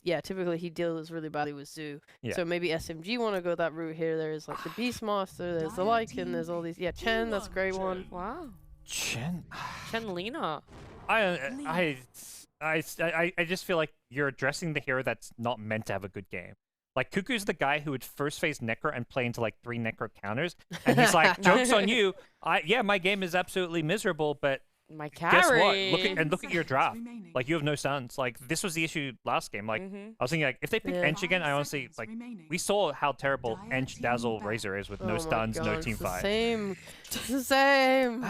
typically he deals really badly with Zoo. Yeah. So maybe SMG want to go that route here. There's like the Beastmaster, there's the Lycan, there's all these. Yeah, Chen, that's a great one. Wow. Chen. Lina. I just feel like you're addressing the hero that's not meant to have a good game. Like, Cuckoo's the guy who would first phase Necro and play into like 3 Necro counters, and he's like, "Joke's on you! My game is absolutely miserable, but My carry. guess what? Look at your draft. Like, you have no stuns. Like, this was the issue last game. Like, I was thinking, like, if they pick Ench again, I honestly like. We saw how terrible Ench, Dazzle, Razor is with no stuns, no team fight. Same, it's the same.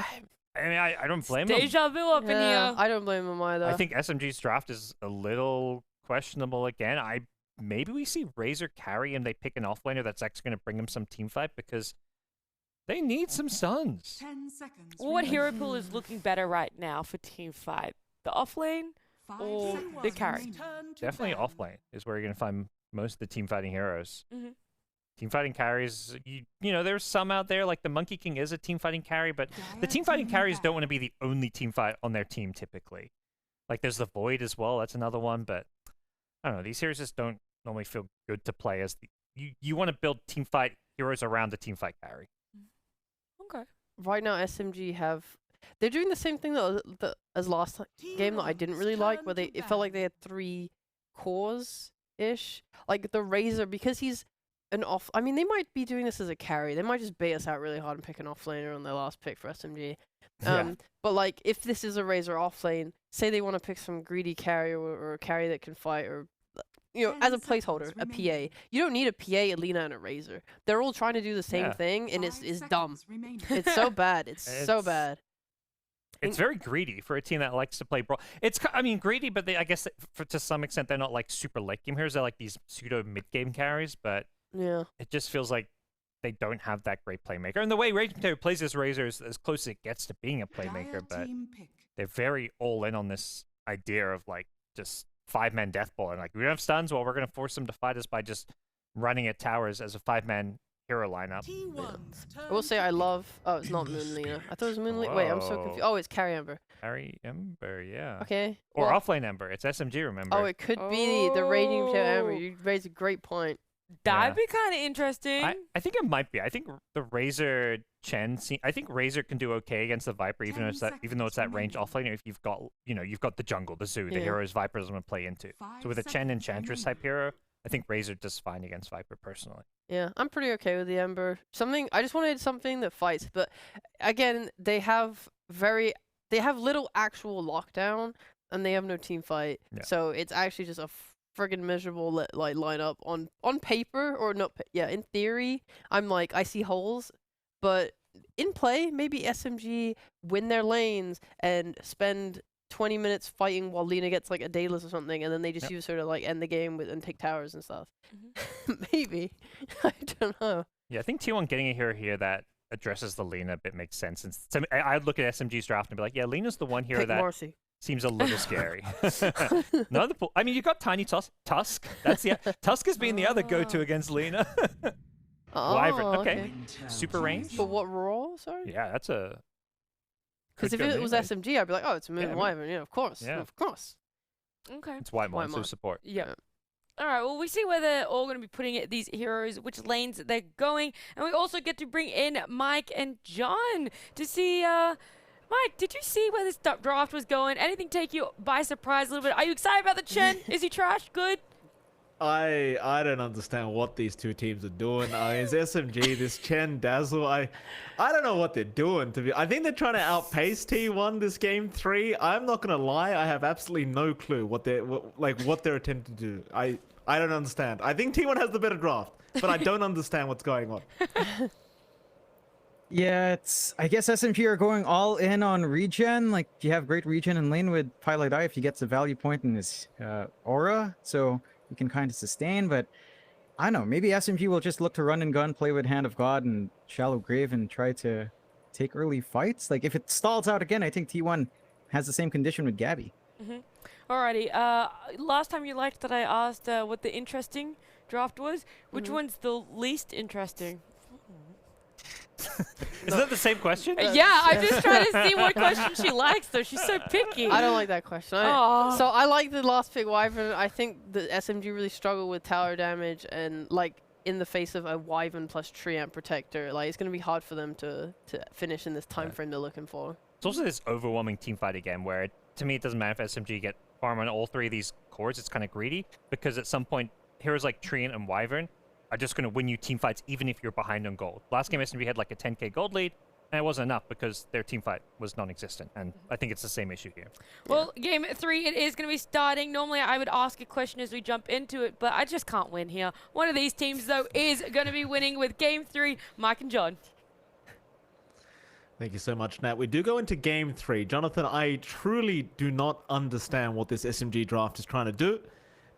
I mean, I don't blame him. Deja vu up in here. I don't blame him either. I think SMG's draft is a little questionable again. Maybe we see Razor carry and they pick an offlaner that's actually going to bring him some team fight because they need some stuns. 10 seconds. Well, what hero pool is looking better right now for team fight? The offlane or the carry? Definitely offlane is where you're going to find most of the team fighting heroes. Team fighting carries, you know, there's some out there, like the Monkey King is a team fighting carry, but the team fighting carries don't want to be the only team fight on their team typically. Like there's the Void as well, that's another one, but I don't know, these heroes just don't normally feel good to play as you want to build team fight heroes around the team fight carry. Okay. Right now, SMG they're doing the same thing as last game that I didn't really like, where it felt like they had 3 cores-ish. Like the Razor, because he's I mean, they might be doing this as a carry. They might just bait us out really hard and pick an offlaner on their last pick for SMG. But like, if this is a Razor offlane, say they want to pick some greedy carry or a carry that can fight, or you know, as a placeholder, a PA. You don't need a PA, a Lina, and a Razor. They're all trying to do the same thing, and it's dumb. It's so bad. It's so bad. It's very greedy for a team that likes to play brawl. I mean, greedy, but I guess to some extent they're not like super late game heroes. They're like these pseudo mid game carries, but yeah, it just feels like they don't have that great playmaker. And the way Rage Potato plays this Razor is as close as it gets to being a playmaker, but they're very all in on this idea of like just 5-man death ball. And like, we don't have stuns, well, we're going to force them to fight us by just running at towers as a 5-man hero lineup. Yeah. I will say I love... Oh, it's not Moon Lina. I thought it was Moon Lina. Wait, I'm so confused. Oh, it's Carry Ember. Carry Ember, yeah. Okay. Or offlane Ember. It's SMG, remember? Oh, it could be the Raging Potato Ember. You raised a great point. That'd be kind of interesting. I think it might be. I think the Razor Chen. I think Razor can do okay against the Viper, even though it's that range offlaner. If you've got the jungle, the zoo, the heroes Viper doesn't want to play into. So with a Chen Enchantress type hero, I think Razor does fine against Viper personally. Yeah, I'm pretty okay with the Ember. I just wanted something that fights, but again, they have little actual lockdown, and they have no team fight. Yeah. So it's actually just a friggin' miserable like lineup on paper, or not. Yeah, in theory, I'm like, I see holes, but in play, maybe SMG win their lanes and spend 20 minutes fighting while Lina gets like a Daedalus or something, and then they just use her to like end the game and take towers and stuff. Maybe. I don't know. Yeah, I think T1 getting a hero here that addresses the Lina a bit makes sense. And so I'd look at SMG's draft and be like, yeah, Lina's the one hero that Marcy. Seems a little scary. I mean, you got Tiny Tusk. That's Tusk has been the other go-to against Lina. Wyvern. Okay. Super range. But what role? Sorry. Yeah, that's a. Because if it was SMG, I'd be like, oh, it's a Moon Wyvern. Yeah, of course. Yeah. Of course. Okay. It's Whitemon, so support. Yeah. All right, well, we see where they're all going to be putting these heroes, which lanes they're going. And we also get to bring in Mike and John to see... Mike, did you see where this draft was going? Anything take you by surprise a little bit? Are you excited about the Chen? Is he trash? Good? I don't understand what these two teams are doing. It's SMG, this Chen, Dazzle. I don't know what they're doing. I think they're trying to outpace T1 this game 3. I'm not gonna lie, I have absolutely no clue what they're attempting to do. I don't understand. I think T1 has the better draft, but I don't understand what's going on. Yeah, I guess SMG are going all in on regen. Like, you have great regen in lane with Pilot Eye if he gets a value point in his aura, so you can kind of sustain. But I don't know, maybe SMG will just look to run and gun, play with Hand of God and Shallow Grave, and try to take early fights. Like, if it stalls out again, I think T1 has the same condition with Gabby. Alrighty, last time you liked that I asked what the interesting draft was. Which one's the least interesting? Isn't that the same question? Yeah, I'm just trying to see what question she likes, though. She's so picky. I don't like that question. Aw. So I like the last pick Wyvern. I think the SMG really struggle with tower damage and like in the face of a Wyvern plus Treant protector, like it's going to be hard for them to finish in this time frame they're looking for. It's also this overwhelming teamfight again, where to me it doesn't matter if SMG get farm on all three of these cores. It's kind of greedy because at some point heroes like Treant and Wyvern are just going to win you team fights even if you're behind on gold. Last game SMG had like a 10k gold lead, and it wasn't enough because their team fight was non-existent, and I think it's the same issue here. Well, game 3, it is going to be starting. Normally, I would ask a question as we jump into it, but I just can't win here. One of these teams, though, is going to be winning with game 3. Mike and John. Thank you so much, Nat. We do go into game 3. Jonathan, I truly do not understand what this SMG draft is trying to do.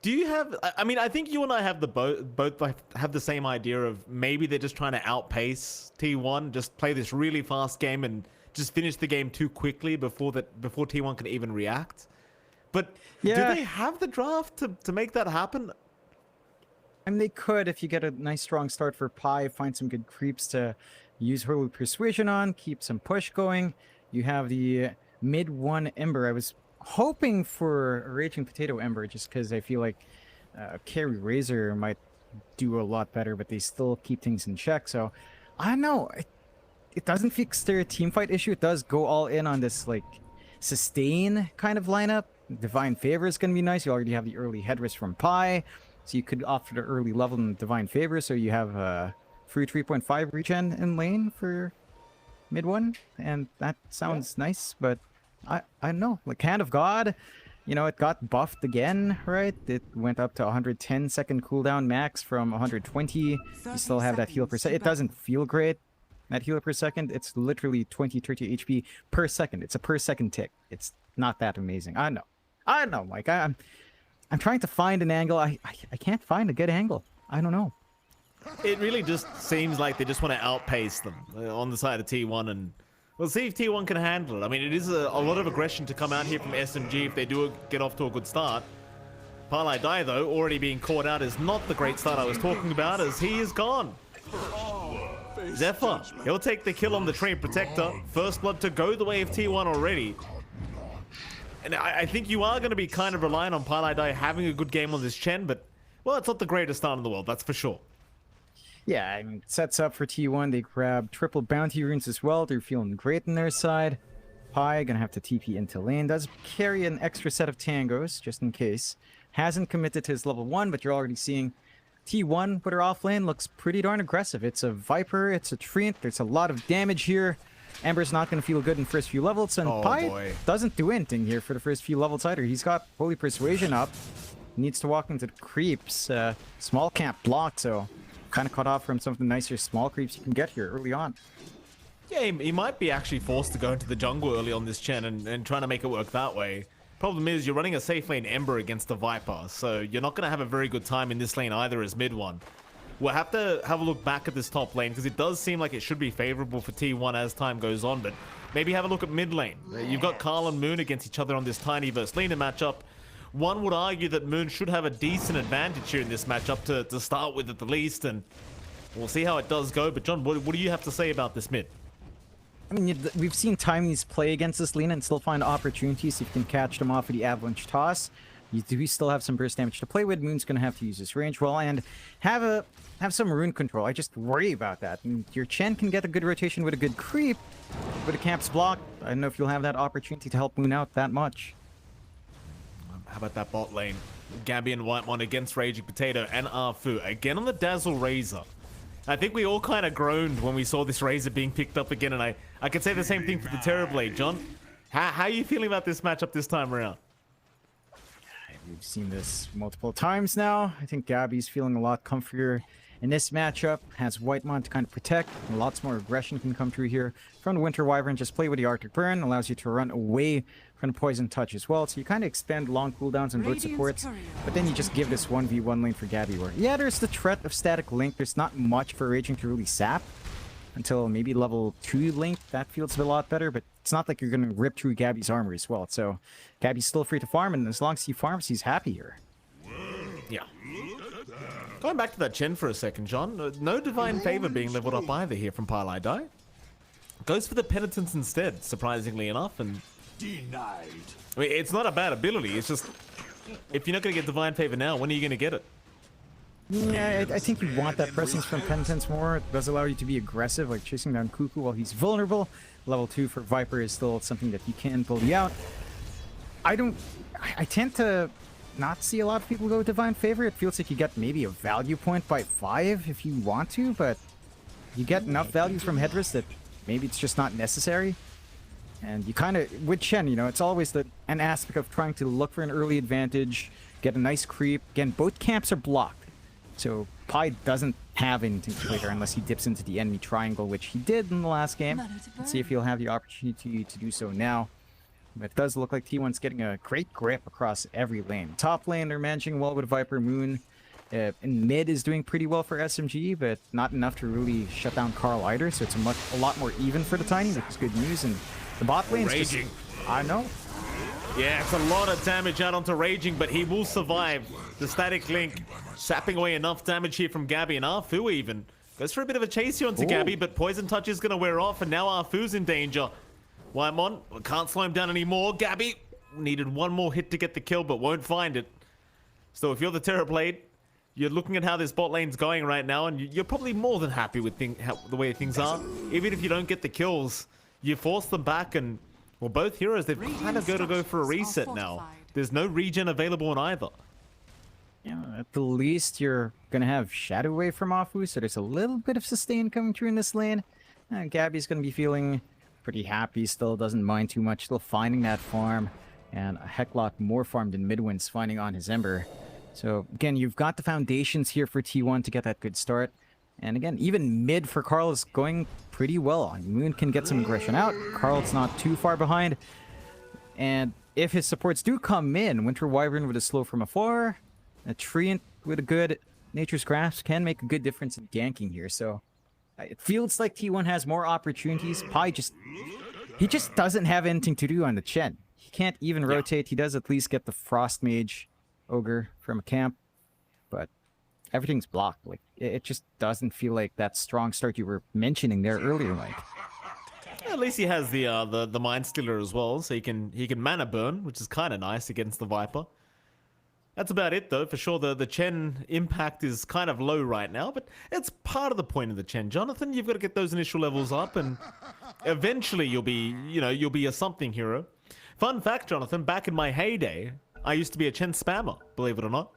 Do you have... I mean, I think you and I have both have the same idea of maybe they're just trying to outpace T1, just play this really fast game and just finish the game too quickly before T1 can even react. But Yeah. do they have the draft to make that happen? I mean, they could if you get a nice strong start for Pi, find some good creeps to use Holy Persuasion on, keep some push going. You have the mid 1 Ember. I was hoping for a Raging Potato Ember just because I feel like Carry Razor might do a lot better, but they still keep things in check. So I don't know. It doesn't fix their teamfight issue. It does go all in on this like sustain kind of lineup. Divine Favor is going to be nice. You already have the early head risk from Pi, so you could opt for the early level in Divine Favor. So you have free 3.5 regen in lane for mid 1, and that sounds nice, but I don't know. Like Hand of God, you know, it got buffed again, right? It went up to 110 second cooldown max from 120. You still have that heal per second. It doesn't feel great, that heal per second. It's literally 20-30 HP per second. It's a per second tick. It's not that amazing. I don't know, Mike. I'm trying to find an angle. I can't find a good angle. I don't know. It really just seems like they just want to outpace them on the side of T1, and we'll see if T1 can handle it. I mean, it is a lot of aggression to come out here from SMG if they do get off to a good start. Parlay Dai, though, already being caught out, is not the great start I was talking about, as he is gone. Zephyr, he'll take the kill on the Train Protector. First blood to go the way of T1 already. And I think you are going to be kind of relying on Parlay Dai having a good game on this Chen, but, well, it's not the greatest start in the world, that's for sure. Yeah, I mean, sets up for T1. They grab triple bounty runes as well. They're feeling great on their side. Pi gonna have to TP into lane. Does carry an extra set of tangos, just in case. Hasn't committed to his level 1, but you're already seeing T1 with her off lane looks pretty darn aggressive. It's a Viper, it's a Treant. There's a lot of damage here. Ember's not gonna feel good in first few levels, and Pi doesn't do anything here for the first few levels either. He's got Holy Persuasion up. Needs to walk into the creeps. Small camp blocked, so kind of cut off from some of the nicer small creeps you can get here early on. Yeah, he might be actually forced to go into the jungle early on this Chen and trying to make it work that way. Problem is, you're running a safe lane Ember against the Viper, so you're not going to have a very good time in this lane either as mid 1. We'll have to have a look back at this top lane, because it does seem like it should be favorable for T1 as time goes on, but maybe have a look at mid lane. You've got Karl and Moon against each other on this Tiny versus Lina matchup. One would argue that Moon should have a decent advantage here in this matchup to start with at the least, and we'll see how it does go. But John, what do you have to say about this mid? I mean, we've seen Tiny's play against this Lina and still find opportunities if you can catch them off of the Avalanche Toss. You do still have some burst damage to play with. Moon's going to have to use his range well and have some rune control. I just worry about that. And your Chen can get a good rotation with a good creep, but a camp's blocked. I don't know if you'll have that opportunity to help Moon out that much. How about that bot lane? Gabby and Whitemon against Raging Potato and Arfu. Again on the Dazzle Razor. I think we all kind of groaned when we saw this Razor being picked up again, and I could say the same thing for the Terrorblade. John, how are you feeling about this matchup this time around? We've seen this multiple times now. I think Gabby's feeling a lot comfier in this matchup. Has Whitemon to kind of protect. And lots more aggression can come through here. From the Winter Wyvern, just play with the Arctic Burn. Allows you to run away from the Poison Touch as well. So you kind of expand long cooldowns and Blitz supports. But then you just give this 1v1 lane for Gabby. Where, yeah, there's the threat of Static Link. There's not much for Raging to really sap. Until maybe level 2 Link, that feels a lot better, but it's not like you're going to rip through Gabby's armor as well. So Gabby's still free to farm, and as long as he farms, he's happy here. Yeah. Going back to that Chen for a second, John. No Divine Favor being leveled up either here from Parlay Dai. Goes for the penitence instead, surprisingly enough, and Denied. I mean, it's not a bad ability. It's just if you're not going to get Divine Favor now, when are you going to get it? Yeah, I think you want that presence from Penitence more. It does allow you to be aggressive, like chasing down Cuckoo while he's vulnerable. Level 2 for Viper is still something that you can bully out. I tend to not see a lot of people go with Divine Favor. It feels like you get maybe a value point by 5 if you want to, but you get enough value from Headrest that maybe it's just not necessary. And you kind of, with Chen, you know, it's always an aspect of trying to look for an early advantage, get a nice creep. Again, both camps are blocked. So Pi doesn't have anything to play there unless he dips into the enemy triangle, which he did in the last game. Let's see if he'll have the opportunity to do so now. But it does look like T1's getting a great grip across every lane. Top lane, they're managing well with Viper Moon. And mid is doing pretty well for SMG, but not enough to really shut down Carl either. So it's a lot more even for the Tiny, which is good news. And the bot lane's Raging. I know. Yeah, it's a lot of damage out onto Raging, but he will survive. The static link sapping away enough damage here from Gabby, and Arfu even goes for a bit of a chase here onto Gabby, but Poison Touch is going to wear off, and now Arfu's in danger. Waimon can't slow him down anymore. Gabby needed one more hit to get the kill, but won't find it. So if you're the Terrorblade, you're looking at how this bot lane's going right now, and you're probably more than happy with the way things are. Even if you don't get the kills, you force them back, and well, both heroes, they've kind of got to go for a reset now. There's no regen available on either. Yeah, at the least, you're going to have Shadow Wave from Afu, so there's a little bit of sustain coming through in this lane. Gabby's going to be feeling pretty happy, still doesn't mind too much, still finding that farm, and a heck lot more farm than Midwind's finding on his Ember. So, again, you've got the foundations here for T1 to get that good start. And again, even mid for Carl is going pretty well. Moon can get some aggression out. Carl's not too far behind. And if his supports do come in, Winter Wyvern with a slow from afar, a Treant with a good Nature's Grasp can make a good difference in ganking here. So it feels like T1 has more opportunities. Pi he just doesn't have anything to do on the Chen. He can't even rotate. He does at least get the Frost Mage Ogre from a camp, but everything's blocked. Like it just doesn't feel like that strong start you were mentioning there earlier, Mike. At least he has the Mind Stealer as well, so he can mana burn, which is kind of nice against the Viper. That's about it though. For sure, the Chen impact is kind of low right now, but it's part of the point of the Chen. Jonathan, you've got to get those initial levels up, and eventually you'll be a something hero. Fun fact, Jonathan, back in my heyday, I used to be a Chen spammer, believe it or not.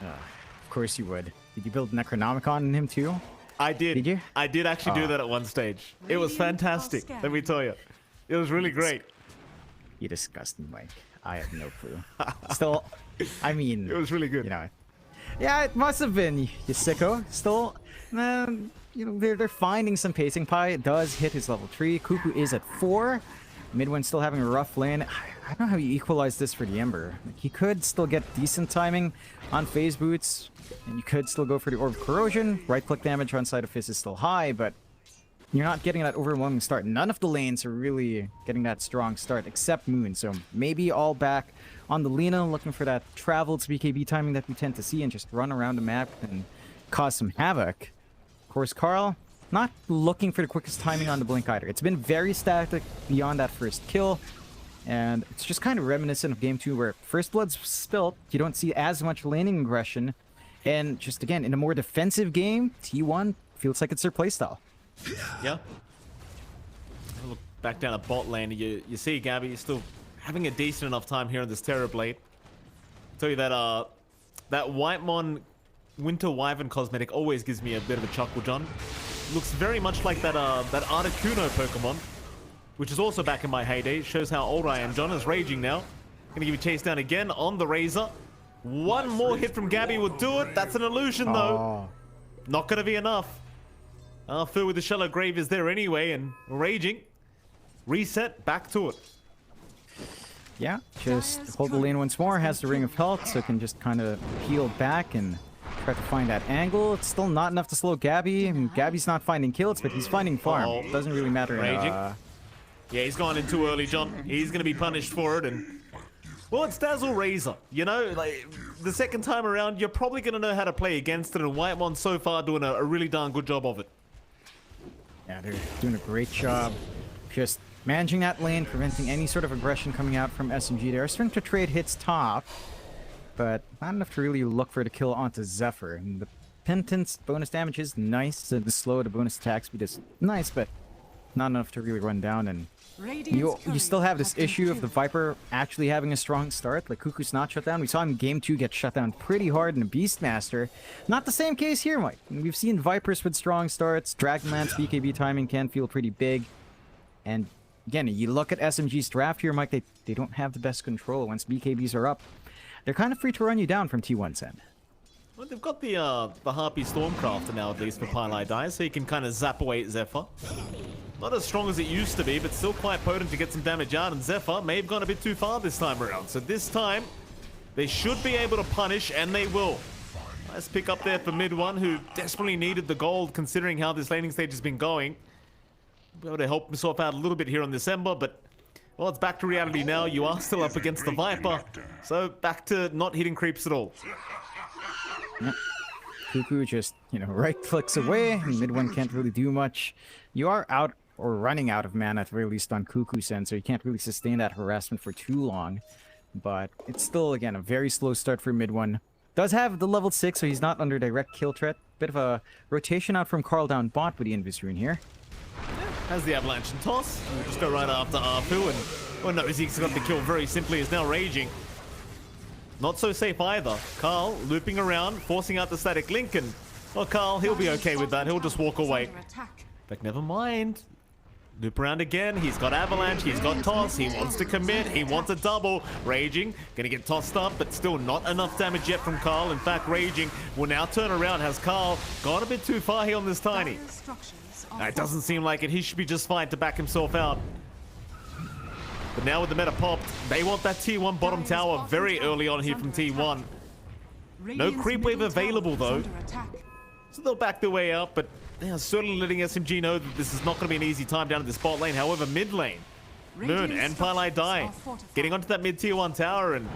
Of course you would. Did you build Necronomicon on him too? I did. Did you? I did actually do that at one stage. It was fantastic, let me tell you. It was really great. You disgust me, Mike. I have no clue. Still, I mean... It was really good. You know, yeah, it must have been, you sicko. Still, you know, they're finding some pacing. Pi does hit his level 3. Cuckoo is at 4. Midwind's still having a rough lane. I don't know how you equalize this for the Ember. Like, he could still get decent timing on phase boots, and you could still go for the Orb of Corrosion. Right-click damage on Side of Fist is still high, but you're not getting that overwhelming start. None of the lanes are really getting that strong start, except Moon. So maybe all back on the Lina, looking for that traveled BKB timing that we tend to see and just run around the map and cause some havoc. Of course, Carl, not looking for the quickest timing on the Blink either. It's been very static beyond that first kill. And it's just kind of reminiscent of Game 2 where First Blood's spilt, you don't see as much laning aggression. And just again, in a more defensive game, T1 feels like it's their playstyle. Yeah. Look back down at bot lane, you see Gabby still having a decent enough time here in this Terrorblade. Tell you that that Whitemon Winter Wyvern cosmetic always gives me a bit of a chuckle, John. Looks very much like that Articuno Pokemon, which is also back in my heyday. Shows how old I am. John is raging now. Gonna give you chase down again on the Razor. One more hit from Gabby will do it. That's an illusion though. Not gonna be enough. Phil with the Shallow Grave is there anyway, and raging. Reset, back to it. Yeah, just hold the lane once more, has the Ring of Health, so it can just kind of peel back and try to find that angle. It's still not enough to slow Gabby. I mean, Gabby's not finding kills, but he's finding farm. Doesn't really matter. Raging. Yeah, he's gone in too early, John. He's gonna be punished for it, and well, it's Dazzle Razor. You know, like the second time around, you're probably gonna know how to play against it, and Whitemon's so far doing a really darn good job of it. Yeah, they're doing a great job just managing that lane, preventing any sort of aggression coming out from SMG. They're starting to trade hits top, but not enough to really look for the kill onto Zephyr. And the Penitence bonus damage is nice, so the slow to bonus attack speed is nice, but not enough to really run down. And you still have this issue of the Viper actually having a strong start. Like, Cuckoo's not shut down. We saw him in Game 2 get shut down pretty hard in the Beastmaster. Not the same case here, Mike. We've seen Vipers with strong starts. Dragonlance BKB timing can feel pretty big. And again, you look at SMG's draft here, Mike, they don't have the best control. Once BKBs are up, they're kind of free to run you down from T1's end. Well, they've got the Harpy Stormcrafter now, at least for Pylai Die, so you can kind of zap away Zephyr. Not as strong as it used to be, but still quite potent to get some damage out, and Zephyr may have gone a bit too far this time around. So this time, they should be able to punish, and they will. Nice pick up there for mid one, who desperately needed the gold, considering how this laning stage has been going. Be able to help himself out a little bit here on this Ember, but, well, it's back to reality now. You are still up against the Viper, so back to not hitting creeps at all. Yep. Cuckoo just, right clicks away, and mid one can't really do much. You are out or running out of mana, at the very least, on Cuckoo's end, so you can't really sustain that harassment for too long. But it's still, again, a very slow start for mid one. Does have the level 6, so he's not under direct kill threat. Bit of a rotation out from Carl down bot with the Invis rune here. Has the Avalanche and Toss. We'll just go right after Arfu, and oh no, Zeke's got the kill very simply, is now raging. Not so safe either. Carl looping around, forcing out the static link, and well, Carl, he'll be okay with that. He'll just walk away. But never mind. Loop around again. He's got Avalanche. He's got Toss. He wants to commit. He wants a double. Raging. Gonna get tossed up, but still not enough damage yet from Carl. In fact, Raging will now turn around. Has Carl gone a bit too far here on this Tiny? It doesn't seem like it. He should be just fine to back himself out. But now with the meta popped, they want that T1 bottom tower very early on here from T1. No creep wave available though. So they'll back their way out, but they are certainly letting SMG know that this is not going to be an easy time down at the spot lane. However, mid lane, Moon and Pylai Die getting onto that mid tier 1 tower, and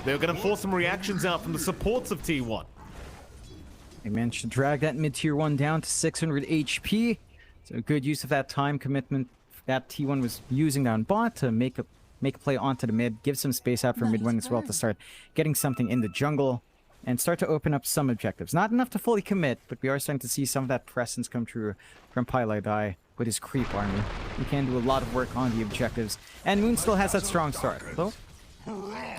they're going to force some reactions out from the supports of T1. They managed to drag that mid tier 1 down to 600 HP. So good use of that time commitment that T1 was using down bot to make a play onto the mid, give some space out for mid 1 as well to start getting something in the jungle and start to open up some objectives. Not enough to fully commit, but we are starting to see some of that presence come true from Pylai Die with his creep army. He can do a lot of work on the objectives, and Moon still has that strong start, though.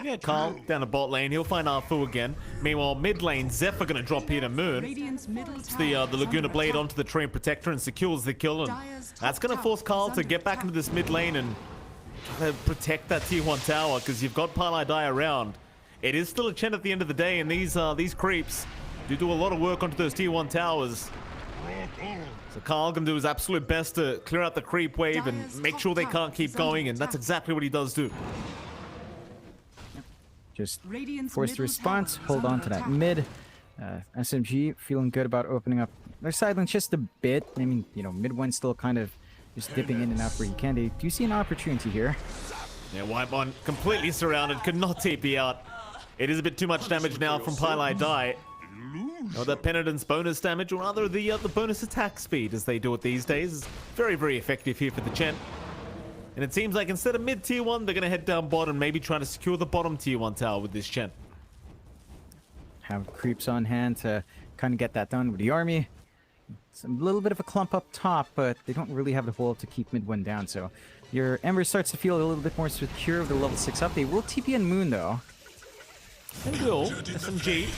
Yeah, Carl down the bot lane. He'll find Arfu again. Meanwhile, mid lane, Zephyr gonna drop here to Moon. It's the Laguna Blade onto the Train Protector and secures the kill, and that's gonna force Carl to get back into this mid lane and protect that tier 1 tower, because you've got Pylai Die around. It is still a Chen at the end of the day, and these creeps do a lot of work onto those tier 1 towers. So Carl can do his absolute best to clear out the creep wave and make sure they can't keep going, and that's exactly what he does do. Just forced response, hold on to that mid. SMG feeling good about opening up their side lanes just a bit. I mean, mid one still kind of just dipping in and out where he can. Do you see an opportunity here? Yeah, White One completely surrounded, could not TP out. It is a bit too much damage now from Pylai Die. Or the Penitence bonus damage, or rather the bonus attack speed, as they do it these days, is very, very effective here for the Chen. And it seems like instead of mid tier 1, they're going to head down bottom, maybe trying to secure the bottom tier 1 tower with this Chen. Have creeps on hand to kind of get that done with the army. It's a little bit of a clump up top, but they don't really have the hold to keep mid 1 down. So your Ember starts to feel a little bit more secure with the level 6 up. They will TP in Moon though. They will. SMG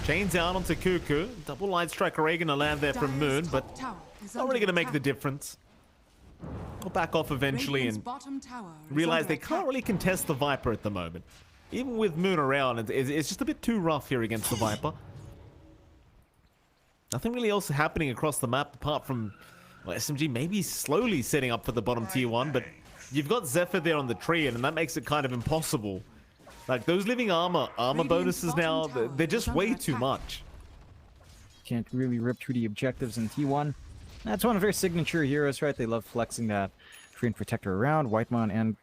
chains out onto Cuckoo. Double Light Strike Array going to land there from Moon, but not really going to make the difference. They'll back off eventually and realize they can't really contest the Viper at the moment. Even with Moon around, it's just a bit too rough here against the Viper. Nothing really else happening across the map apart from SMG maybe slowly setting up for the bottom tier 1, but you've got Zephyr there on the tree, and that makes it kind of impossible. Like, those living armor bonuses now, they're just way too much. Can't really rip through the objectives in T1. That's one of their signature heroes, right? They love flexing that Train Protector around. Whitemon and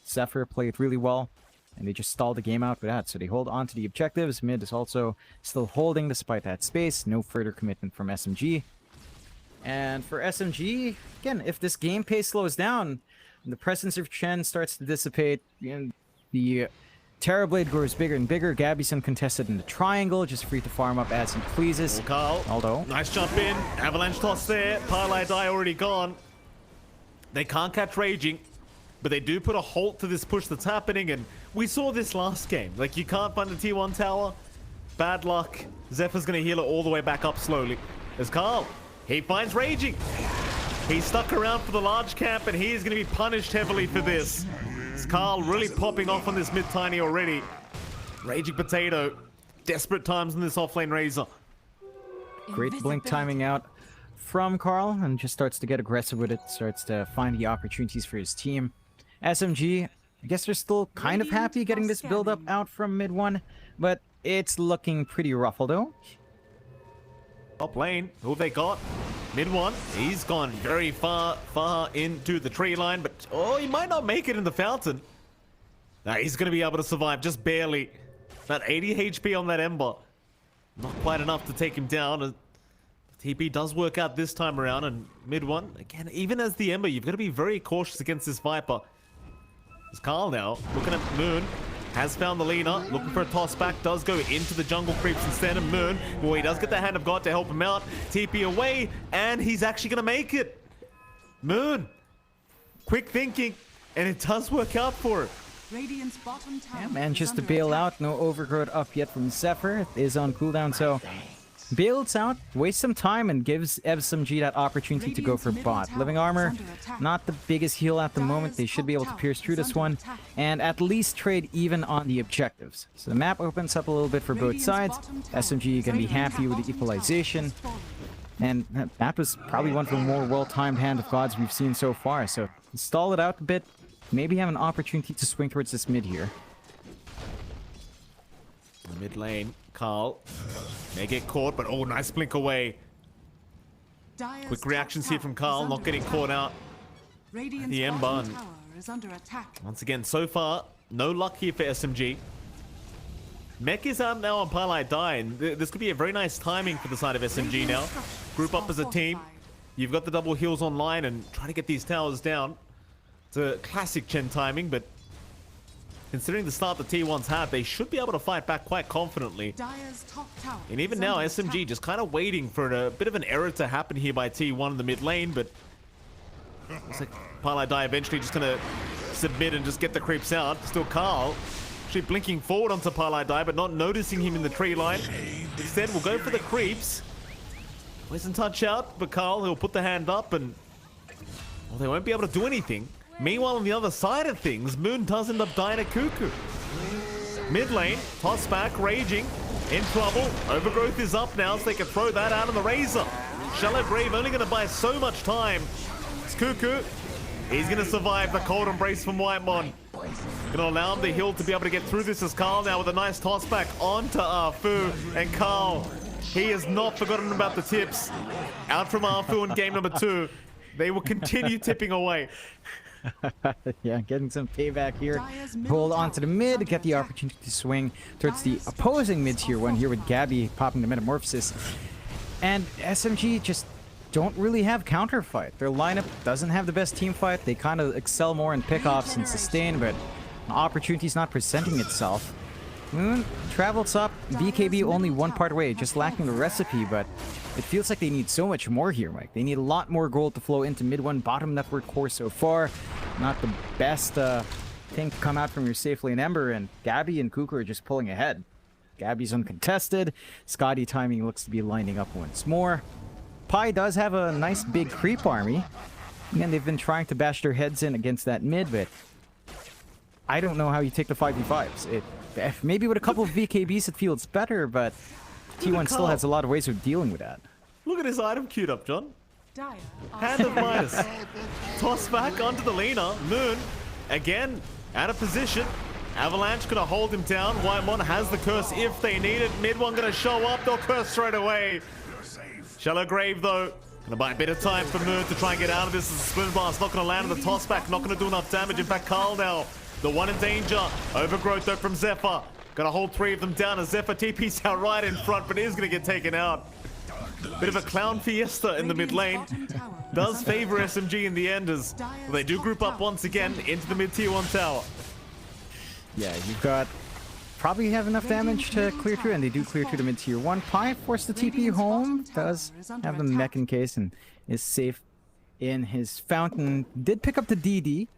Zephyr play it really well, and they just stall the game out with that. So they hold on to the objectives. Mid is also still holding despite that space. No further commitment from SMG. And for SMG, again, if this game pace slows down, the presence of Chen starts to dissipate, and the Terrorblade grows bigger and bigger. Gabby's uncontested in the triangle, just free to farm up as he pleases. Carl, Although, nice jump in. Avalanche toss there. Parlay Die already gone. They can't catch Raging, but they do put a halt to this push that's happening, and we saw this last game. Like, you can't find the T1 tower. Bad luck. Zephyr's going to heal it all the way back up slowly. There's Carl. He finds Raging. He's stuck around for the large camp, and he is going to be punished heavily for this. It's Carl really popping off on this mid-tiny already. Raging Potato. Desperate times in this offlane Razor. great blink timing out from Carl, and just starts to get aggressive with it, starts to find the opportunities for his team. SMG, I guess they're still kind of happy getting this build-up out from mid 1, but it's looking pretty rough, although. Top lane, who have they got? Mid 1, he's gone very far into the tree line, but oh, he might not make it in the fountain. Nah, he's going to be able to survive, just barely. About 80 HP on that Ember. Not quite enough to take him down. TP does work out this time around, and mid 1, again, even as the Ember, you've got to be very cautious against this Viper. It's Carl now, looking at Moon. Has found the Lina, looking for a toss back, does go into the jungle creeps instead of Moon. Well, he does get the Hand of God to help him out. TP away, and he's actually going to make it. Moon, quick thinking, and it does work out for her. Radiant's bottom tower Yeah, manages to bail out. No overgrowth up yet from Zephyr. It is on cooldown, so bails out, wastes some time, and gives SMG that opportunity to go for bot. Living armor, not the biggest heal at the moment. They should be able to pierce through this one and at least trade even on the objectives. So the map opens up a little bit for both sides. SMG can be happy with the equalization. And that was probably one of the more well-timed Hand of Gods we've seen so far. So stall it out a bit. Maybe have an opportunity to swing towards this mid here. The mid lane, Carl may get caught, but oh, nice blink away. Quick reactions here from Carl, not getting caught out. The Ember. Once again, so far, no luck here for SMG. Mech is out now on Parlay Die, and this could be a very nice timing for the side of SMG now. Group up as a team. You've got the double heals online and try to get these towers down. It's a classic Chen timing, but considering the start the T1's had, they should be able to fight back quite confidently. And even now, SMG just kind of waiting for a bit of an error to happen here by T1 in the mid lane, but looks like Parlay Die eventually just going to submit and just get the creeps out. Still Carl, actually blinking forward onto Parlay Die, but not noticing him in the tree line. Instead, we'll go for the creeps. Poison touch out, but Carl, he'll put the hand up, and well, they won't be able to do anything. Meanwhile, on the other side of things, Moon does end up dying at Cuckoo. Mid lane, toss back, Raging, in trouble. Overgrowth is up now, so they can throw that out on the Razor. Shallow Grave only going to buy so much time. It's Cuckoo. He's going to survive the cold embrace from Whitemon. Going to allow him the heal to be able to get through this as Carl now with a nice toss back onto Arfu. And Carl, he has not forgotten about the tips. Out from Arfu in game number 2. They will continue tipping away. Yeah, getting some payback here. Hold on to the mid, get the opportunity to swing towards the opposing mid tier 1 here with Gabby popping the Metamorphosis. And SMG just don't really have counter fight. Their lineup doesn't have the best team fight. They kind of excel more in pickoffs and sustain, but opportunity's not presenting itself. Moon travels up, BKB only one part away, just lacking the recipe, but it feels like they need so much more here, Mike. They need a lot more gold to flow into mid 1 bottom network core so far. Not the best thing to come out from your safe lane Ember, and Gabby and Kuku are just pulling ahead. Gabby's uncontested. Scotty timing looks to be lining up once more. Pi does have a nice big creep army. Again, they've been trying to bash their heads in against that mid, but I don't know how you take the 5v5s. Maybe with a couple of VKBs it feels better, but T1 still has a lot of ways of dealing with that. Look at his item queued up, John. Hand of Midas. Toss back onto the Lina. Moon, again, out of position. Avalanche gonna hold him down. Whitemon has the curse if they need it. Mid 1 gonna show up. They'll curse straight away. Shallow Grave, though. Gonna buy a bit of time for Moon to try and get out of this. As a Spin Blast not gonna land on the toss back. Not gonna do enough damage. In fact, Carl now, the one in danger. Overgrowth, though, from Zephyr. Gonna hold 3 of them down as Zephyr TP's out right in front, but is gonna get taken out. Bit of a clown fiesta in the mid lane. Does favor SMG in the end as they do group up once again into the mid tier 1 tower. Yeah, you've got probably have enough damage to clear through, and they do clear through the mid tier 1. Pi forced the TP home, does have the mech in case and is safe in his fountain. Did pick up the DD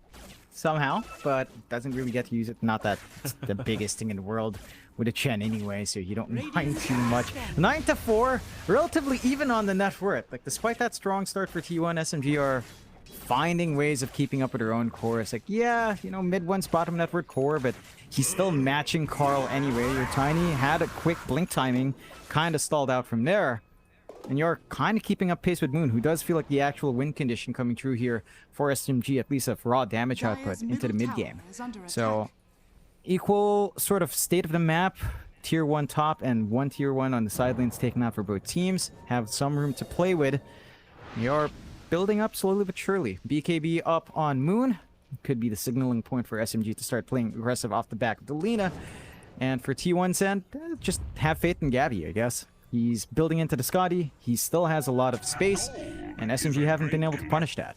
somehow, but doesn't really get to use it. Not that it's the biggest thing in the world with a Chen anyway, so you don't mind too much. 9-4, relatively even on the net worth. Like, despite that strong start for T1, SMG are finding ways of keeping up with their own core. It's like, yeah, you know, mid one's bottom net worth core, but he's still matching Carl anyway. Your Tiny had a quick blink timing, kind of stalled out from there. And you're kind of keeping up pace with Moon, who does feel like the actual win condition coming through here for SMG, at least of raw damage output into the mid game. So, equal sort of state of the map, tier 1 top and 1 tier 1 on the side lanes taken out for both teams. Have some room to play with. You're building up slowly but surely. BKB up on Moon. Could be the signaling point for SMG to start playing aggressive off the back of the Lina. And for T1's end, just have faith in Gabby, I guess. He's building into the Scotty. He still has a lot of space, and SMG haven't been able to punish that.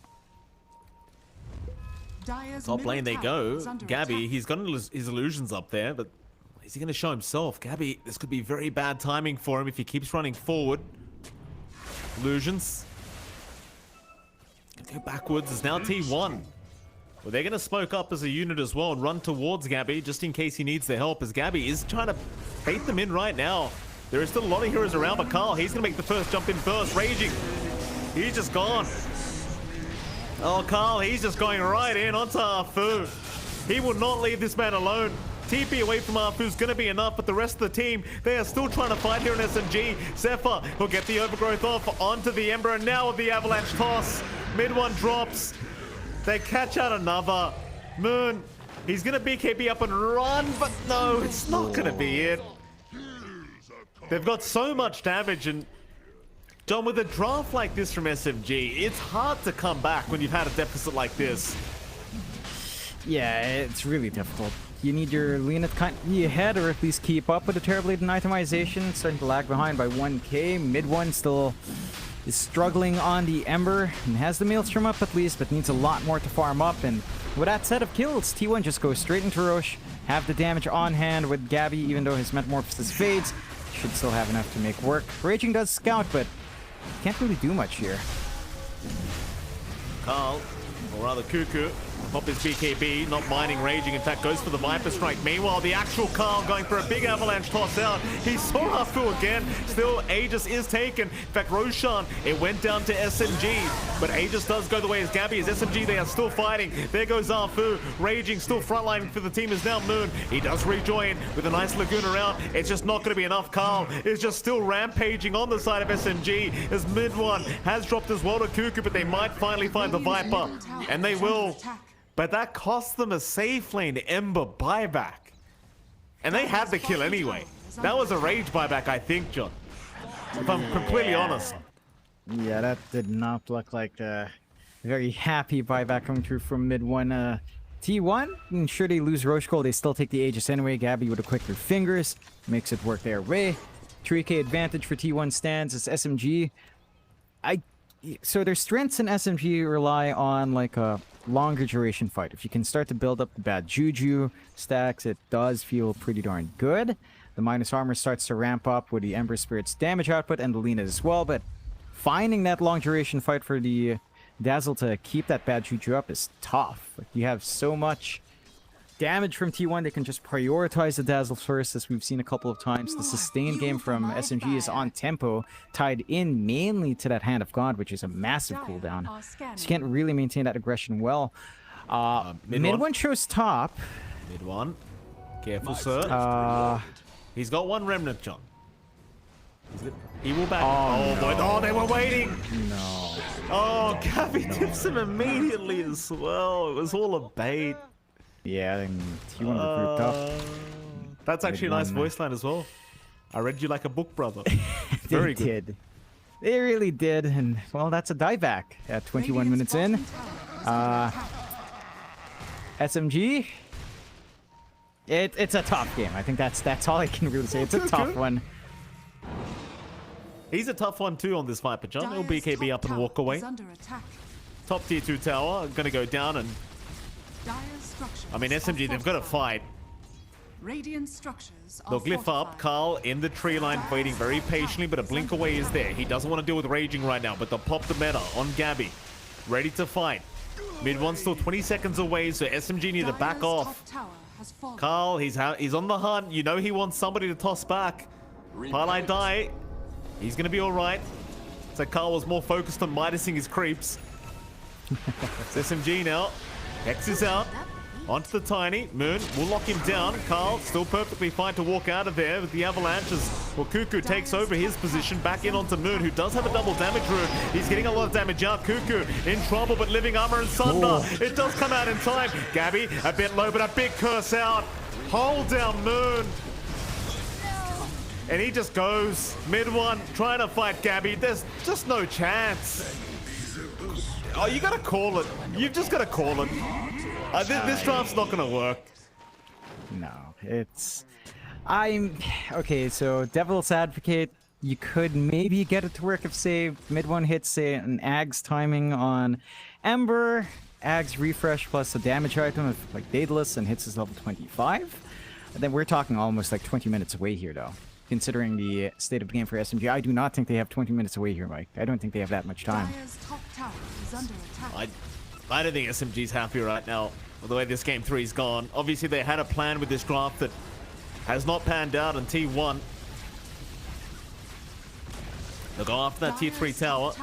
Top lane they go. Gabby, he's got his illusions up there, but is he going to show himself? Gabby, this could be very bad timing for him if he keeps running forward. Illusions. Gonna go backwards. It's now T1. Well, they're going to smoke up as a unit as well and run towards Gabby just in case he needs their help, as Gabby is trying to bait them in right now. There is still a lot of heroes around, but Carl, he's going to make the first jump in first. Raging. He's just gone. Oh, Carl, he's just going right in onto Arfu. He will not leave this man alone. TP away from Arfu is going to be enough, but the rest of the team, they are still trying to fight here in SMG. Zephyr will get the overgrowth off onto the Ember, and now with the avalanche toss. Mid one drops. They catch out another. Moon, he's going to BKB up and run, but no, it's not going to be it. They've got so much damage, and John, with a draft like this from SMG, it's hard to come back when you've had a deficit like this. Yeah, it's really difficult. You need your Lina to kind of be ahead, or at least keep up with the terrible itemization. Starting to lag behind by 1k. Mid one still is struggling on the Ember and has the Maelstrom up at least, but needs a lot more to farm up. And with that set of kills, T1 just goes straight into Roche. Have the damage on hand with Gabby, even though his Metamorphosis fades. Should still have enough to make work. Raging does scout, but can't really do much here. Carl, or rather Cuckoo, pop his BKB, not minding Raging, in fact goes for the Viper Strike. Meanwhile, the actual Carl going for a big avalanche toss out. He saw Arfu again, still Aegis is taken. In fact, Roshan, it went down to SMG, but Aegis does go the way as Gabby. As SMG, they are still fighting. There goes Arfu, Raging, still frontline for the team is now Moon. He does rejoin with a nice Lagoon around. It's just not going to be enough. Carl is just still rampaging on the side of SMG, as mid one has dropped as well to Cuckoo, but they might finally find the Viper, and they will. But that cost them a safe lane Ember buyback. And they had the kill anyway. That was a rage buyback, I think, John. If I'm completely honest. Yeah, that did not look like a very happy buyback coming through from mid one. T1, and sure they lose Roche Gold, they still take the Aegis anyway. Gabby with a quicker fingers makes it work their way. 3k advantage for T1 stands as SMG. So their strengths in SMG rely on like a longer duration fight. If you can start to build up the bad juju stacks, it does feel pretty darn good. The minus armor starts to ramp up with the Ember Spirit's damage output and the Lina as well, but finding that long duration fight for the Dazzle to keep that bad juju up is tough. Like, you have so much damage from T1, they can just prioritize the Dazzle first, as we've seen a couple of times. The sustained game from SMG is on tempo, tied in mainly to that Hand of God, which is a massive cooldown. So you can't really maintain that aggression well. Mid one shows top. Mid one. Careful, sir. He's got one remnant, John. He will back. Oh boy. Oh, they were waiting. No. Oh, Gabby tips him immediately as well. It was all a bait. Yeah, and T1 recruit up. That's actually a nice voice line as well. I read you like a book, brother. Very good. Did. They really did, and well, that's a dieback at 21 minutes in. SMG. It's a tough game. I think that's all I can really say. It's a tough one. He's a tough one too on this Viper, John. He'll BKB up and walk away. Top tier 2 tower gonna go down, and I mean SMG, they've got to fight. Radiant structures They'll glyph up. Carl in the tree line waiting very patiently, but a blink away is there. He doesn't want to deal with raging right now, but they'll pop the meta on Gabby. Ready to fight. Mid one still 20 seconds away, so SMG need to back off. Carl, he's on the hunt. You know he wants somebody to toss back. Parlay die. He's going to be all right. So Carl was more focused on minusing his creeps. It's SMG now. Hex is out. Onto the Tiny. Moon will lock him down. Carl still perfectly fine to walk out of there with the avalanches. Well, Cuckoo takes over his position. Back in onto Moon, who does have a double damage rune. He's getting a lot of damage out. Cuckoo in trouble, but living armor and Sunder. It does come out in time. Gabby a bit low, but a big curse out. Hold down Moon. And he just goes mid one, trying to fight Gabby. There's just no chance. Oh, you gotta call it. You've just gotta call it. This draft's not gonna work. No, okay, so Devil's Advocate, you could maybe get it to work if, say, mid one hits, say, an Ag's timing on Ember, Ag's refresh plus a damage item of, like, Daedalus and hits his level 25. And then we're talking almost, like, 20 minutes away here, though. Considering the state of the game for SMG, I do not think they have 20 minutes away here, Mike. I don't think they have that much time. I don't think SMG's happy right now with the way this game 3's gone. Obviously, they had a plan with this draft that has not panned out in T1. They'll go after that Tier 3 tower.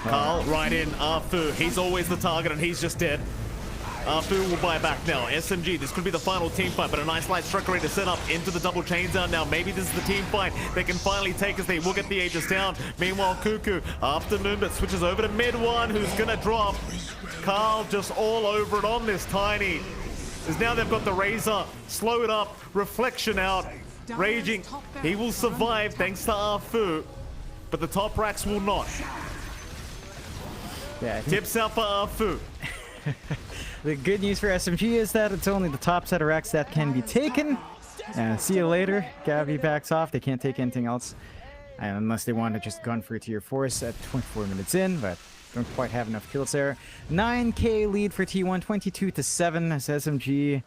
Carl right in. Arfu, he's always the target and he's just dead. Arfu will buy back now. SMG, this could be the final team fight, but a nice light struck ready to set up into the double chains down now. Maybe this is the team fight they can finally take as they will get the Aegis down. Meanwhile, Cuckoo, afternoon, but switches over to mid one, who's gonna drop. Carl just all over it on this Tiny. As now they've got the Razor, slow it up, reflection out, raging. He will survive thanks to Arfu, but the top racks will not. Yeah, Tips out for Arfu. The good news for SMG is that it's only the top set of racks that can be taken. And see you later. Gabby backs off. They can't take anything else. Unless they want to just gun for tier 4s at 24 minutes in, but don't quite have enough kills there. 9k lead for T1, 22-7 as SMG.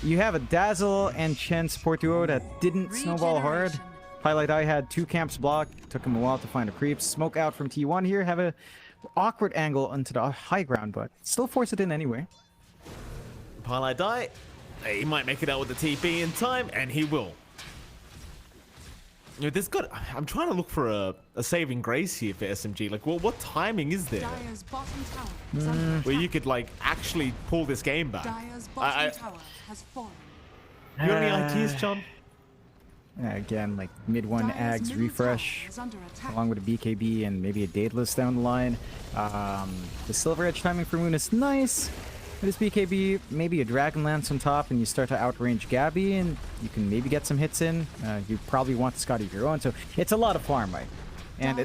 You have a Dazzle and Chen support duo that didn't snowball hard. Highlight Eye had 2 camps blocked. Took him a while to find a creep. Smoke out from T1 here. Have a awkward angle onto the high ground, but still force it in anyway. Parlay die. He might make it out with the TP in time, and he will. You know, I'm trying to look for a saving grace here for SMG. Like, well, what timing is there where you could, like, actually pull this game back? You got any ideas, John? Again, like mid one Ag's refresh, along with a BKB and maybe a Daedalus down the line. The Silver Edge timing for Moon is nice. With this BKB, maybe a Dragon Lance on top, and you start to outrange Gabby, and you can maybe get some hits in. You probably want the Scotty of your own, so it's a lot of farm, right? And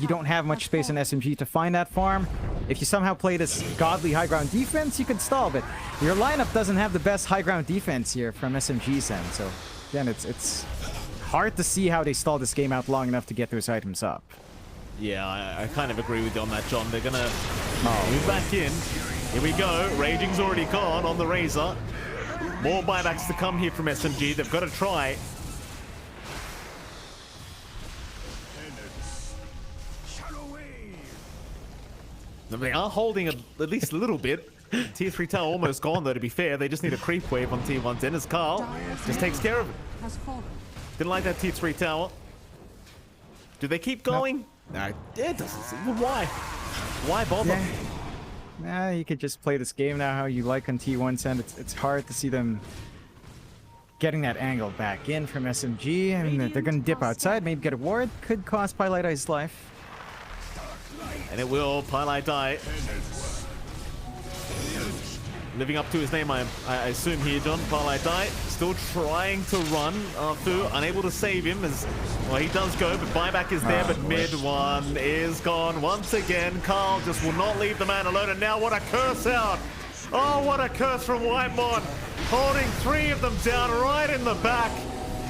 you don't have much space in SMG to find that farm. If you somehow play this godly high ground defense, you could stall, but your lineup doesn't have the best high ground defense here from SMG's end, so again, it's hard to see how they stall this game out long enough to get those items up. Yeah, I kind of agree with you on that, John. They're gonna move back in. Here we go. Raging's already gone on the Razor. More buybacks to come here from SMG. They've got to try. They are holding at least a little bit. Tier 3 tower almost gone, though, to be fair. They just need a creep wave on Tier 1's end as Carl just takes care of it. Didn't like that Tier 3 tower. Do they keep going? No, it doesn't seem. Why? Why bother? Yeah, you could just play this game now how you like on T1's end. It's hard to see them getting that angle back in from SMG. I mean, they're going to dip outside, maybe get a ward. Could cost Pylite Eye's life. And it will. Pylite Eye. Living up to his name, I assume here, John. Pylite Eye still trying to run. Arfu unable to save him as well. He does go, but buyback is there. But mid one is gone once again. Carl just will not leave the man alone. And now what a curse out Oh, what a curse from Whitemon. Holding 3 of them down right in the back.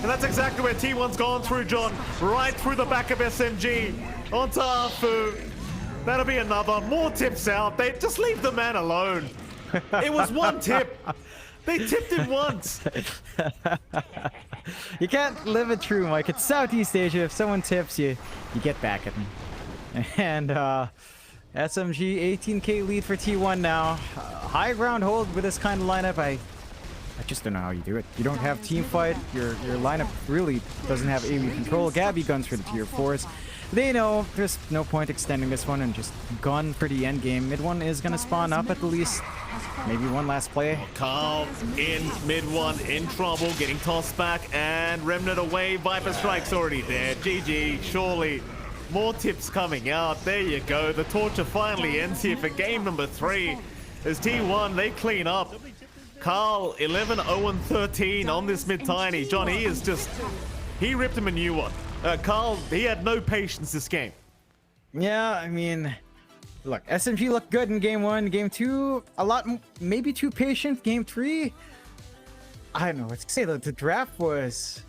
And that's exactly where T1's gone through, John. Right through the back of SMG. Onto Afu. That'll be another. More tips out. They just leave the man alone. It was 1 tip. They tipped him once. You can't live it true, Mike. It's Southeast Asia. If someone tips you, you get back at them. And SMG 18k lead for T1 now. High ground hold with this kind of lineup. I just don't know how you do it. You don't have team fight. Your lineup really doesn't have AoE control. Gabby guns for the tier 4s. They know there's no point extending this one and just gun for the end game. Mid one is gonna spawn up at the least. Maybe one last play. Carl in mid one, in trouble, getting tossed back, and Remnant away. Viper Strike's already there. GG, surely. More tips coming out. There you go. The torture finally ends here for game number 3. As T1, they clean up. Carl, 11-0-13 on this mid-tiny. John, he ripped him a new one. Carl, he had no patience this game. Yeah, I mean, look, SMG looked good in game 1. Game 2, maybe too patient. Game 3, I don't know what to say. The draft was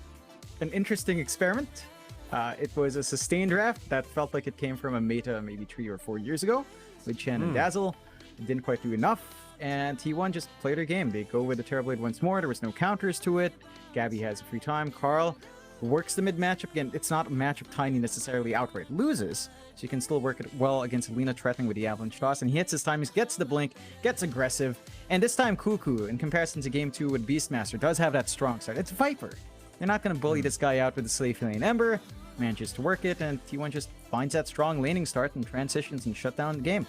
an interesting experiment. It was a sustained draft that felt like it came from a meta maybe 3 or 4 years ago with Chen and Dazzle. It didn't quite do enough, and T1 just played their game. They go with the Terrorblade once more. There was no counters to it. Gabby has a free time. Carl works the mid matchup. Again, it's not a matchup Tiny necessarily outright loses, so you can still work it well against Lena threatening with the Avalanche toss, and he hits his time, he gets the blink, gets aggressive, and this time Cuckoo, in comparison to game 2 with Beastmaster, does have that strong start. It's Viper. They're not going to bully this guy out with the Slave Lane Ember, manages to work it, and T1 just finds that strong laning start and transitions and shut down the game.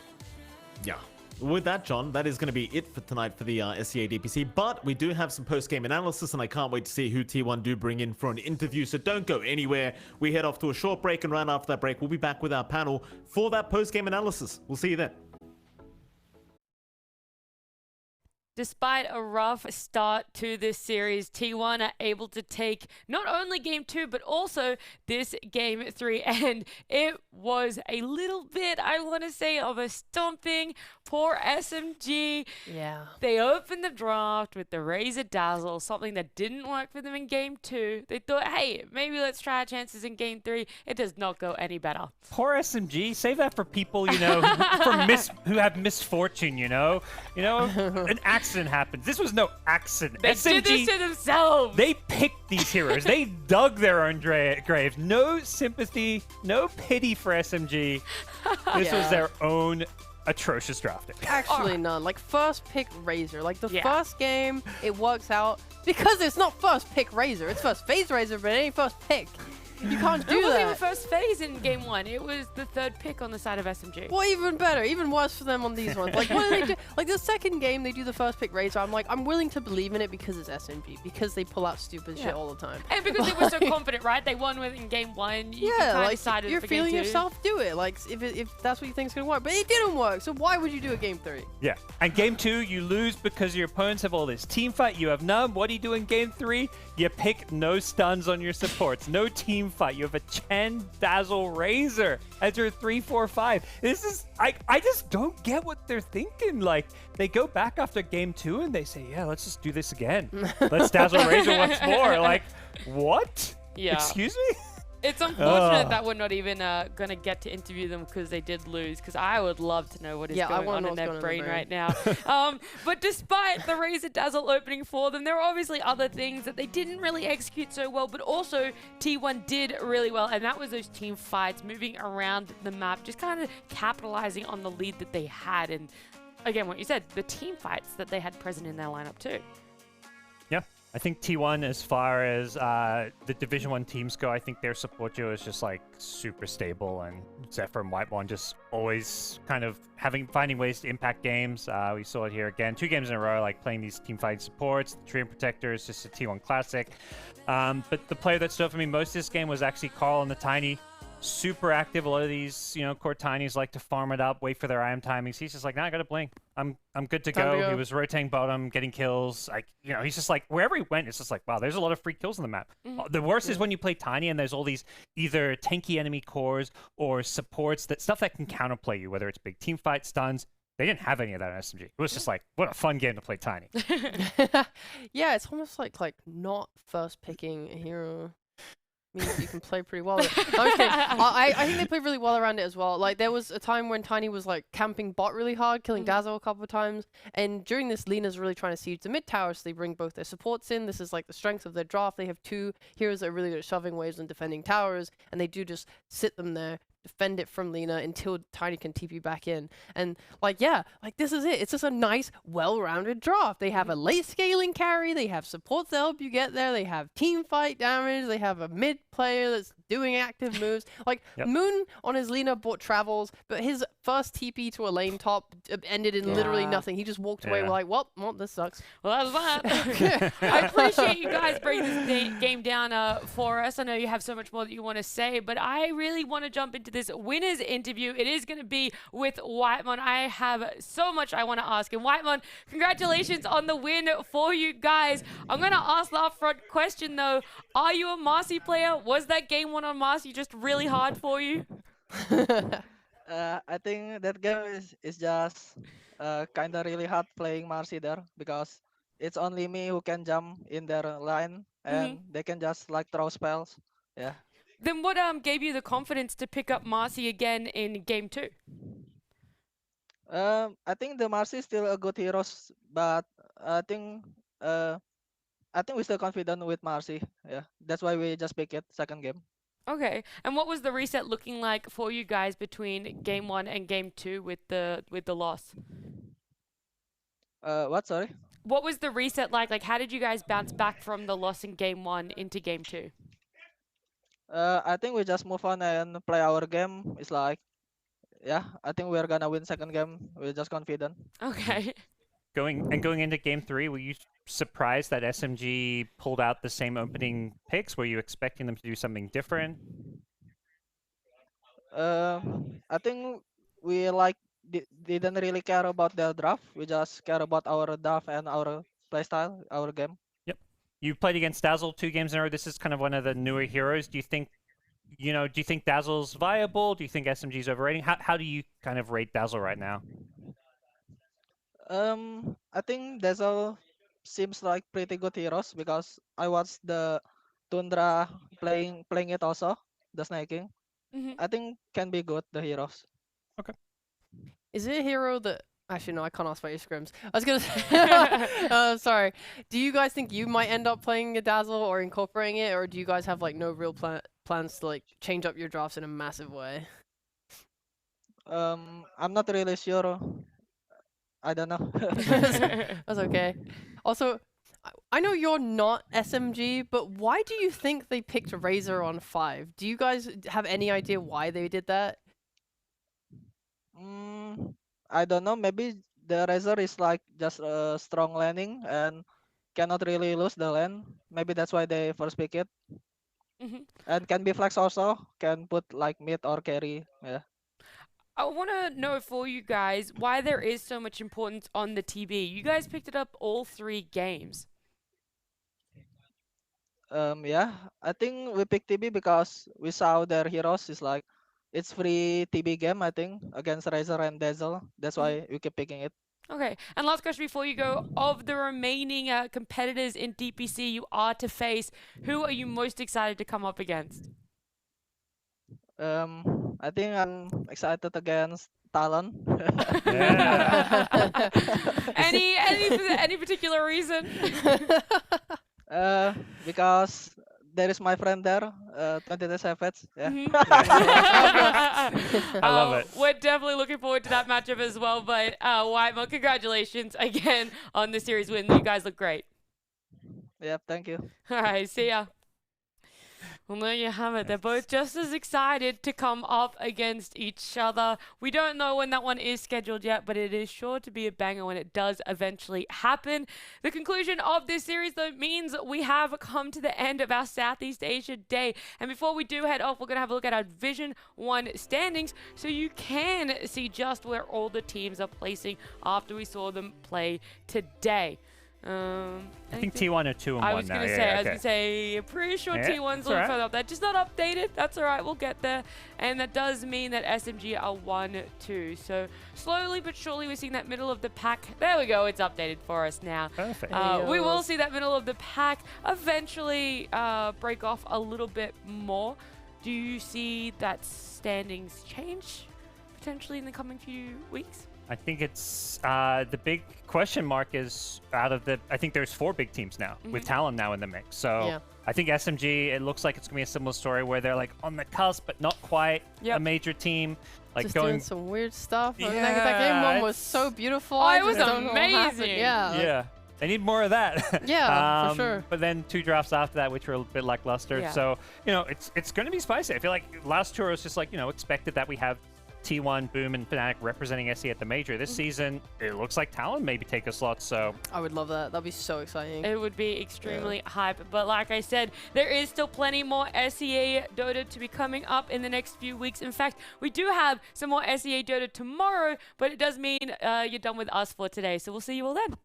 Yeah. With that, John, that is going to be it for tonight for the SEA DPC, but we do have some post-game analysis, and I can't wait to see who T1 do bring in for an interview, so don't go anywhere. We head off to a short break, and right after that break, we'll be back with our panel for that post-game analysis. We'll see you then. Despite a rough start to this series, T1 are able to take not only game 2, but also this game 3. And it was a little bit, I want to say, of a stomping. Poor SMG. Yeah. They opened the draft with the Razor Dazzle, something that didn't work for them in game 2. They thought, hey, maybe let's try our chances in game 3. It does not go any better. Poor SMG. Save that for people, you know, who have misfortune, you know? An accident happens. This was no accident. They SMG, did this to themselves. They picked these heroes. They dug their own graves. No sympathy, no pity for SMG. This was their own atrocious drafting. Actually, none. Like, first pick Razor. Like, the first game, it works out because it's not first pick Razor. It's first phase Razor, but it ain't first pick. You can't do it wasn't that. even first phase in game 1. It was the 3rd pick on the side of SMG. Well, even better, even worse for them on these ones. Like, what do they do? Like, the second game, they do the first pick Razor. I'm like, I'm willing to believe in it because it's SMG, because they pull out stupid shit all the time. And because they were so confident, right? They won in game 1. Like, you're feeling yourself, do it. Like, if that's what you think is going to work. But it didn't work, so why would you do a game 3? Yeah, and game 2, you lose because your opponents have all this team fight. You have none. What do you do in game 3? You pick no stuns on your supports, no team fight. You have a Chen Dazzle Razor as your 3-4-5. This is, I just don't get what they're thinking. Like, they go back after game 2 and they say, yeah, let's just do this again. Let's Dazzle Razor once more. Like, what? Yeah. Excuse me? It's unfortunate that we're not even going to get to interview them because they did lose, because I would love to know what is going on in their brain right now. But despite the Razor Dazzle opening for them, there were obviously other things that they didn't really execute so well, but also T1 did really well, and that was those team fights, moving around the map, just kind of capitalizing on the lead that they had. And again, what you said, the team fights that they had present in their lineup too. Yeah. I think T1, as far as the Division 1 teams go, I think their support duo is just like super stable, and Zephyr and Whitemon just always kind of finding ways to impact games. We saw it here again, 2 games in a row, like playing these team fighting supports. The Treant Protector is just a T1 classic. But the player that stood for me most this game was actually Carl and the Tiny. Super active. A lot of these, core Tinies like to farm it up, wait for their IM timings. He's just like, nah, I got to blink. I'm good to go. He was rotating bottom, getting kills. Like, he's just like, wherever he went, it's just like, wow, there's a lot of free kills on the map. The worst is when you play Tiny and there's all these either tanky enemy cores or supports, stuff that can counterplay you, whether it's big team fight stuns. They didn't have any of that on SMG. It was just like, what a fun game to play Tiny. Yeah, it's almost like not first picking a hero means you can play pretty well with it. No, I'm just kidding. I think they played really well around it as well. Like, there was a time when Tiny was like camping bot really hard, killing Dazzle a couple of times, and during this, Lena's really trying to siege the mid tower, so they bring both their supports in. This is like the strength of their draft. They have two heroes that are really good at shoving waves and defending towers, and they do just sit them there, defend it from Lena until Tiny can TP back in. And like, yeah, like this is it. It's just a nice, well-rounded draft. They have a late scaling carry. They have supports to help you get there. They have team fight damage. They have a mid player that's doing active moves. Like, Moon on his Lena bought travels, but his first TP to a lane top ended in literally nothing. He just walked away like, well, this sucks. Well, that's that. I appreciate you guys breaking this game down for us. I know you have so much more that you want to say, but I really want to jump into this winners interview. It is going to be with Whitemon. I have so much I want to ask him. Whitemon, congratulations on the win for you guys. I'm going to ask the upfront question though. Are you a Marcy player? Was that game one on Marcy just really hard for you? I think that game is just kind of really hard playing Marcy there because it's only me who can jump in their line and they can just like throw spells. Yeah. Then what gave you the confidence to pick up Marcy again in game 2? I think the Marcy is still a good hero, but I think we're still confident with Marcy. Yeah, that's why we just pick it second game. Okay, and what was the reset looking like for you guys between game 1 and game 2 with the loss? What? Sorry. What was the reset like? Like, how did you guys bounce back from the loss in game 1 into game 2? I think we just move on and play our game. It's like, yeah, I think we're gonna win second game. We're just confident. Okay. Going into game 3, were you surprised that SMG pulled out the same opening picks? Were you expecting them to do something different? I think we didn't really care about their draft. We just care about our draft and our playstyle, our game. Yep. You played against Dazzle 2 games in a row. This is kind of one of the newer heroes. Do you think Dazzle's viable? Do you think SMG's overrating? How do you kind of rate Dazzle right now? I think Dazzle seems like pretty good heroes because I watched the Tundra playing it also, the snaking. I think can be good, the heroes. Okay. Is it a hero that... Actually, no, I can't ask about your scrims. I was going to say... sorry. Do you guys think you might end up playing a Dazzle or incorporating it, or do you guys have like no real plans to like change up your drafts in a massive way? I'm not really sure. I don't know. That's okay. Also, I know you're not SMG, but why do you think they picked Razor on 5? Do you guys have any idea why they did that? I don't know. Maybe the Razor is like just a strong landing and cannot really lose the lane. Maybe that's why they first pick it. And can be flex also. Can put like mid or carry. Yeah. I want to know for you guys why there is so much importance on the TB. You guys picked it up all 3 games. Yeah, I think we picked TB because we saw their heroes is like it's free TB game, I think, against Razor and Dazzle. That's why we keep picking it. Okay, and last question before you go. Of the remaining competitors in DPC you are to face, who are you most excited to come up against? I think I'm excited against Talon. Any particular reason? Because there is my friend there, 22 Savage. Yeah. I love it. We're definitely looking forward to that matchup as well. But Whitemon, congratulations again on the series win. You guys look great. Yep, thank you. All right, see ya. Well, there you have it. They're both just as excited to come up against each other. We don't know when that one is scheduled yet, but it is sure to be a banger when it does eventually happen. The conclusion of this series, though, means we have come to the end of our Southeast Asia day. And before we do head off, we're going to have a look at our Division 1 standings so you can see just where all the teams are placing after we saw them play today. I think T1 are 2 and 1 now. I was gonna say, pretty sure Yeah, T1's a little further up there. Just not updated. That's all right. We'll get there. And that does mean that SMG are 1-2. So slowly but surely we're seeing that middle of the pack. There we go. It's updated for us now. Perfect. We will see that middle of the pack eventually break off a little bit more. Do you see that standings change potentially in the coming few weeks? I think it's the big question mark is out of the. I think there's 4 big teams now with Talon now in the mix. So I think SMG. It looks like it's gonna be a similar story where they're like on the cusp, but not quite a major team. Like just going doing some weird stuff. Yeah, that game one was so beautiful. Oh, I it was just don't know what happened. amazing. Yeah. They need more of that. Yeah, for sure. But then 2 drafts after that, which were a bit lackluster. Yeah. So it's going to be spicy. I feel like last tour was just like expected that we have T1, Boom, and Fnatic representing SE at the major. This season, it looks like Talon maybe take a slot. So I would love that. That'd be so exciting. It would be extremely hype. But like I said, there is still plenty more SEA Dota to be coming up in the next few weeks. In fact, we do have some more SEA Dota tomorrow, but it does mean you're done with us for today. So we'll see you all then.